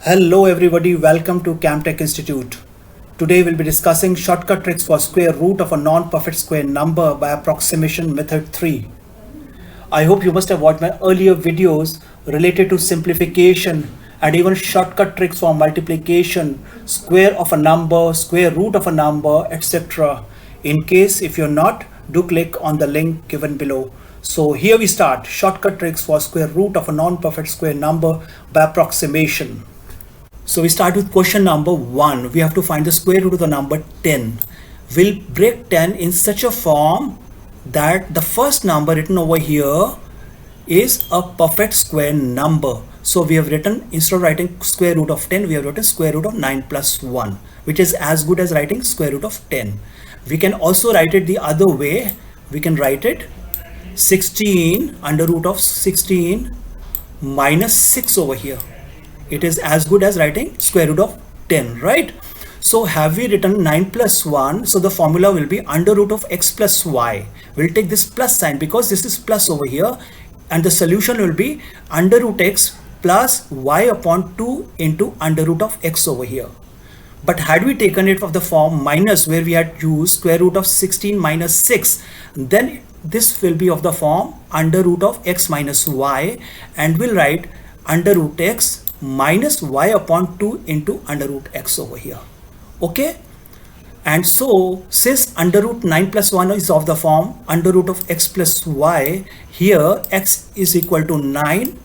Hello everybody, welcome to Camtech Institute. Today we'll be discussing shortcut tricks for square root of a non-perfect square number by approximation method 3. I hope you must have watched my earlier videos related to simplification and even shortcut tricks for multiplication, square of a number, square root of a number, etc. In case if you're not, do click on the link given below. So here we start, shortcut tricks for square root of a non-perfect square number by approximation. So we start with question number 1. We have to find the square root of the number 10. We'll break 10 in such a form that the first number written over here is a perfect square number. So we have written, instead of writing square root of 10, we have written square root of 9 plus 1, which is as good as writing square root of 10. We can also write it the other way. We can write it 16 under root of 16 minus 6 over here. It is as good as writing square root of 10, right? So have we written 9 plus 1? So the formula will be under root of x plus y. We'll take this plus sign because this is plus over here, and the solution will be under root x plus y upon 2 into under root of x over here. But had we taken it of the form minus, where we had used square root of 16 minus 6, then this will be of the form under root of x minus y, and we'll write under root x minus y upon 2 into under root x over here. Okay, and so since under root 9 plus 1 is of the form under root of x plus y, here x is equal to 9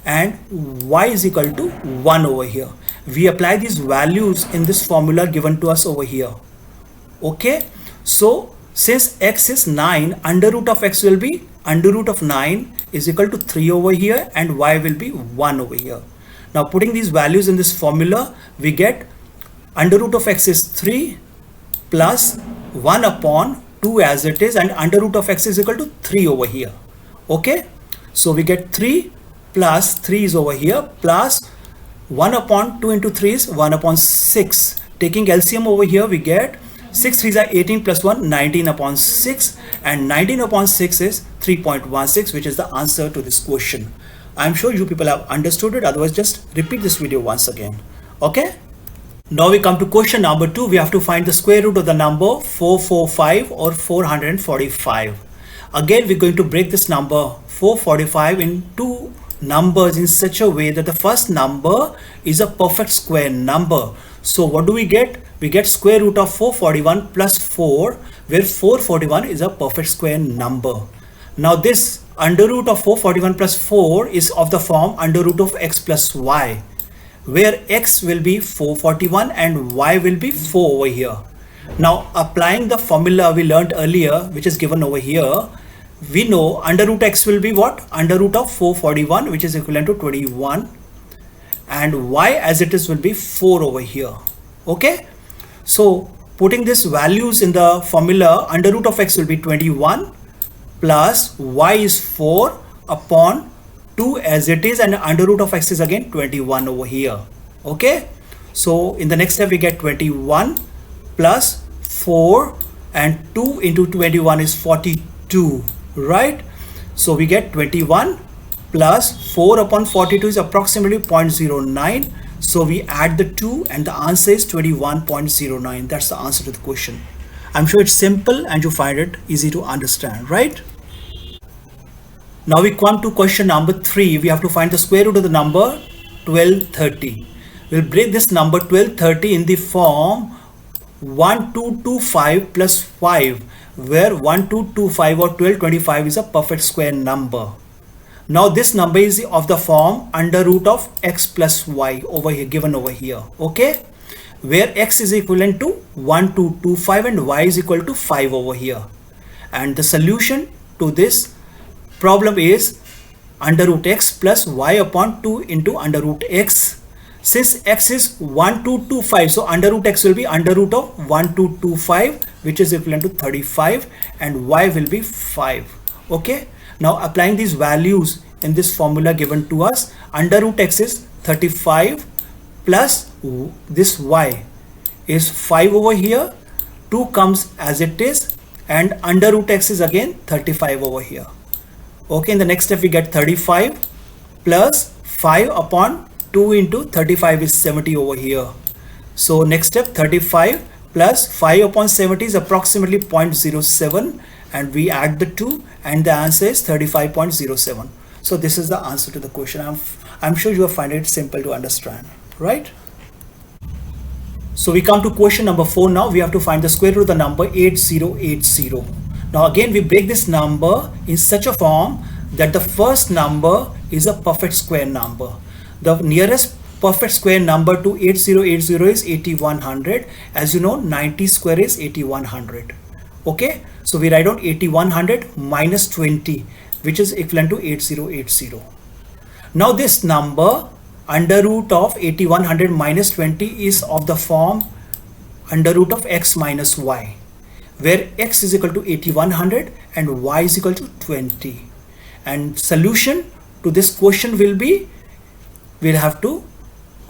and y is equal to 1 over here. We apply these values in this formula given to us over here. Okay, so since x is 9, under root of x will be under root of 9 is equal to 3 over here, and y will be 1 over here. Now putting these values in this formula, we get under root of x is 3 plus 1 upon 2 as it is, and under root of x is equal to 3 over here. Okay, so we get 3 plus 3 is over here, plus 1 upon 2 into 3 is 1 upon 6. Taking LCM over here, we get 6 3s are 18 plus 1, 19 upon 6, and 19 upon 6 is 3.16, which is the answer to this question. I'm sure you people have understood it, otherwise just repeat this video once again. Okay, now we come to question number 2. We have to find the square root of the number 445 or 445. Again, we're going to break this number 445 in two numbers in such a way that the first number is a perfect square number. So what do we get? We get square root of 441 plus 4, where 441 is a perfect square number. Now this under root of 441 plus 4 is of the form under root of x plus y, where x will be 441 and y will be 4 over here. Now applying the formula we learned earlier, which is given over here, we know under root x will be what? Under root of 441, which is equivalent to 21, and y as it is will be 4 over here. Okay, so putting these values in the formula, under root of x will be 21 plus y is 4 upon 2 as it is, and under root of x is again 21 over here. Okay, so in the next step we get 21 plus 4, and 2 into 21 is 42, right? So we get 21 plus 4 upon 42 is approximately 0.09. So we add the 2 and the answer is 21.09. That's the answer to the question. I'm sure it's simple and you find it easy to understand, right? Now we come to question number 3. We have to find the square root of the number 1230. We'll break this number 1230 in the form 1225 plus 5, where 1225 or 1225 is a perfect square number. Now this number is of the form under root of x plus y over here, given over here. Okay, where x is equivalent to 1225 and y is equal to 5 over here. And the solution to this problem is under root x plus y upon 2 into under root x. Since x is 1225, so under root x will be under root of 1225, which is equivalent to 35, and y will be 5. Okay, now applying these values in this formula given to us, under root x is 35 plus this y is 5 over here, 2 comes as it is, and under root x is again 35 over here. Okay, in the next step we get 35 plus 5 upon 2 into 35 is 70 over here. So next step, 35 plus 5 upon 70 is approximately 0.07, and we add the 2 and the answer is 35.07. So this is the answer to the question. I'm sure you find it simple to understand, right? So we come to question number 4 now. We have to find the square root of the number 8080. Now again, we break this number in such a form that the first number is a perfect square number. The nearest perfect square number to 8080 is 8100. As you know, 90 square is 8100. Okay, so we write out 8100 minus 20, which is equivalent to 8080. Now this number under root of 8100 minus 20 is of the form under root of x minus y, where x is equal to 8100 and y is equal to 20. And solution to this question will be, we'll have to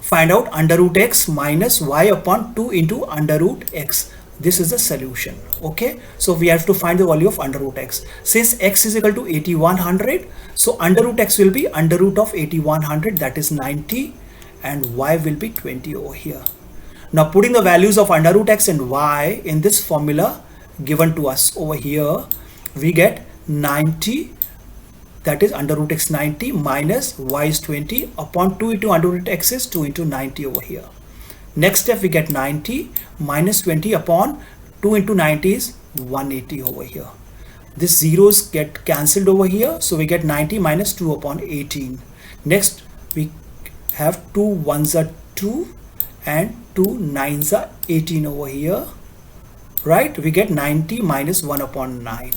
find out under root x minus y upon 2 into under root x. This is the solution. Okay, so we have to find the value of under root x. Since x is equal to 8100, so under root x will be under root of 8100, that is 90, and y will be 20 over here. Now putting the values of under root x and y in this formula given to us over here, we get 90, that is under root x 90 minus y is 20 upon 2 into under root x is 2 into 90 over here. Next step, we get 90 minus 20 upon 2 into 90 is 180 over here. These zeros get cancelled over here, so we get 90 minus 2 upon 18. Next, we have 2 1s are 2 and 2 9s are 18 over here, right? We get 90 minus 1 upon 9.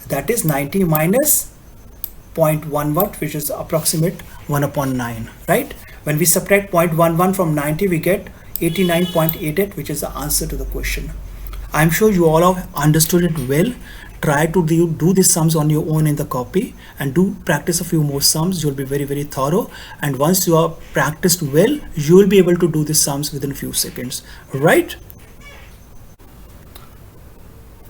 That is 90 minus 0.1 watt, which is approximate 1 upon 9, right? When we subtract 0.11 from 90, we get 89.88, which is the answer to the question. I'm sure you all have understood it well. Try to do these sums on your own in the copy and do practice a few more sums. You'll be very, very thorough. And once you are practiced well, you will be able to do these sums within a few seconds, right?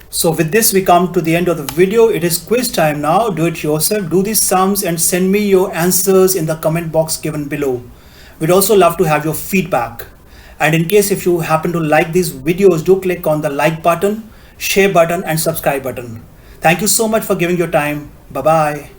So with this, we come to the end of the video. It is quiz time now. Do it yourself. Do these sums and send me your answers in the comment box given below. We'd also love to have your feedback. And in case if you happen to like these videos, do click on the like button, share button and subscribe button. Thank you so much for giving your time. Bye-bye.